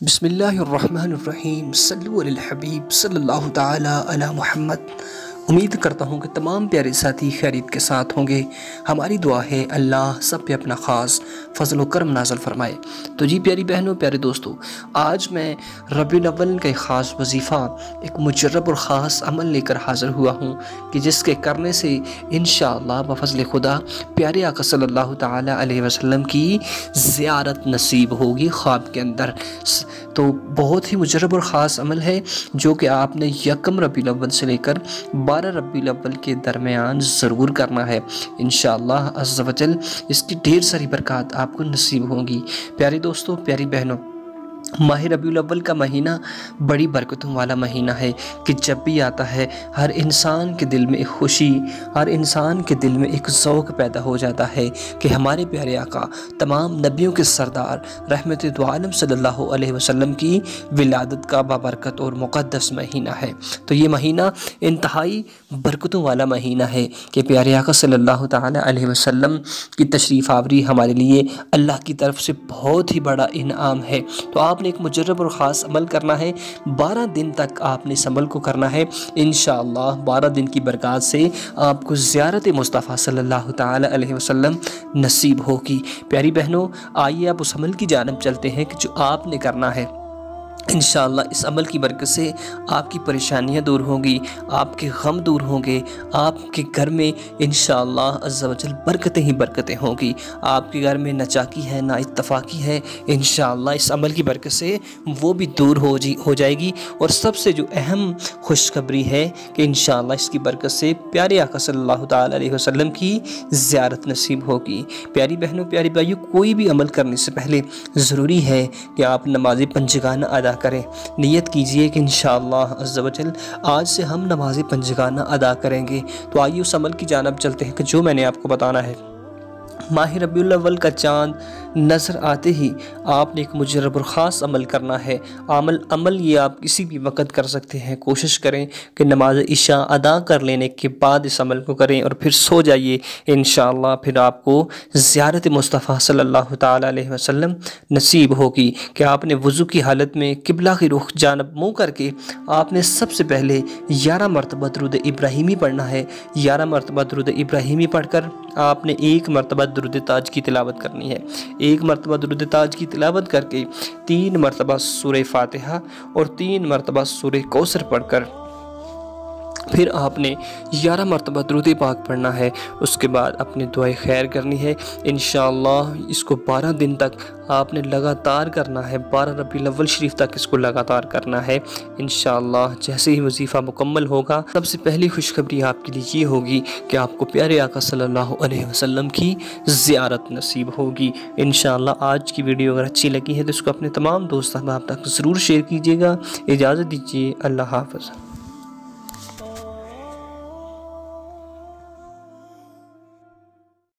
بسم اللہ الرحمن الرحیم صلو علی الحبیب صلی اللہ تعالی علی محمد۔ امید کرتا ہوں کہ تمام پیارے ساتھی خیریت کے ساتھ ہوں گے۔ ہماری دعا ہے اللہ سب پہ اپنا خاص فضل و کرم نازل فرمائے۔ تو جی پیاری بہنوں، پیارے دوستوں، آج میں ربیع الاول کا ایک خاص وظیفہ، ایک مجرب اور خاص عمل لے کر حاضر ہوا ہوں کہ جس کے کرنے سے انشاءاللہ بفضل خدا پیارے آقا صلی اللہ تعالی علیہ وسلم کی زیارت نصیب ہوگی خواب کے اندر۔ تو بہت ہی مجرب اور خاص عمل ہے جو کہ آپ نے یکم ربیع الاول سے لے کر 12 ربیع الاول کے درمیان ضرور کرنا ہے۔ انشاءاللہ عز و جل اس کی ڈھیر ساری برکات آپ کو نصیب ہوں گی۔ پیارے دوستوں، پیاری بہنوں، ماہ ربیع الاول کا مہینہ بڑی برکتوں والا مہینہ ہے کہ جب بھی آتا ہے ہر انسان کے دل میں ایک خوشی، ہر انسان کے دل میں ایک ذوق پیدا ہو جاتا ہے کہ ہمارے پیارے آقا تمام نبیوں کے سردار رحمت دو عالم صلی اللہ علیہ وسلم کی ولادت کا بابرکت اور مقدس مہینہ ہے۔ تو یہ مہینہ انتہائی برکتوں والا مہینہ ہے کہ پیارے آقا صلی اللہ تعالی علیہ وسلم کی تشریف آوری ہمارے لیے اللہ کی طرف سے بہت ہی بڑا انعام ہے۔ تو آپ نے ایک مجرب اور خاص عمل کرنا ہے، 12 دن تک آپ نے اس عمل کو کرنا ہے۔ انشاءاللہ 12 دن کی برکات سے آپ کو زیارت مصطفیٰ صلی اللہ تعالی علیہ وسلم نصیب ہوگی۔ پیاری بہنوں، آئیے آپ اس عمل کی جانب چلتے ہیں کہ جو آپ نے کرنا ہے۔ انشاءاللہ اس عمل کی برکت سے آپ کی پریشانیاں دور ہوں گی، آپ کے غم دور ہوں گے، آپ کے گھر میں انشاءاللہ عز و جل برکتیں ہی برکتیں ہوں گی۔ آپ کے گھر میں نہ چاکی ہے نہ اتفاقی ہے، انشاءاللہ اس عمل کی برکت سے وہ بھی دور ہو جائے گی۔ اور سب سے جو اہم خوشخبری ہے کہ انشاءاللہ اس کی برکت سے پیارے آقا صلی اللہ تعالی علیہ وسلم کی زیارت نصیب ہوگی۔ پیاری بہنوں، پیاری بھائیوں، کوئی بھی عمل کرنے سے پہلے ضروری ہے کہ آپ نماز پنجگانہ ادا کریں۔ نیت کیجئے کہ انشاءاللہ عز و جل آج سے ہم نماز پنجگانہ ادا کریں گے۔ تو آئیے اس عمل کی جانب چلتے ہیں کہ جو میں نے آپ کو بتانا ہے۔ ماہ ربیع الاول کا چاند نظر آتے ہی آپ نے ایک مجرب اور خاص عمل کرنا ہے۔ عمل یہ آپ کسی بھی وقت کر سکتے ہیں۔ کوشش کریں کہ نماز عشاء ادا کر لینے کے بعد اس عمل کو کریں اور پھر سو جائیے۔ انشاءاللہ پھر آپ کو زیارت مصطفیٰ صلی اللہ تعالی علیہ وسلم نصیب ہوگی کہ آپ نے وضو کی حالت میں قبلہ کی رخ جانب منہ کر کے آپ نے سب سے پہلے 11 مرتبہ درود ابراہیمی پڑھنا ہے۔ 11 مرتبہ درود ابراہیمی پڑھ کر آپ نے 1 مرتبہ درود تاج کی تلاوت کرنی ہے۔ 1 مرتبہ درود تاج کی تلاوت کر کے 3 مرتبہ سورہ فاتحہ اور 3 مرتبہ سورہ کوثر پڑھ کر پھر آپ نے 11 مرتبہ درود پاک پڑھنا ہے۔ اس کے بعد اپنی دعائے خیر کرنی ہے۔ انشاءاللہ اس کو 12 دن تک آپ نے لگاتار کرنا ہے۔ 12 ربیع الاول شریف تک اس کو لگاتار کرنا ہے۔ انشاءاللہ جیسے ہی وظیفہ مکمل ہوگا، سب سے پہلی خوشخبری آپ کے لیے یہ ہوگی کہ آپ کو پیارے آقا صلی اللہ علیہ وسلم کی زیارت نصیب ہوگی۔ انشاءاللہ آج کی ویڈیو اگر اچھی لگی ہے تو اس کو اپنے تمام دوست احباب تک ضرور شیئر کیجیے گا۔ اجازت دیجیے، اللہ حافظ۔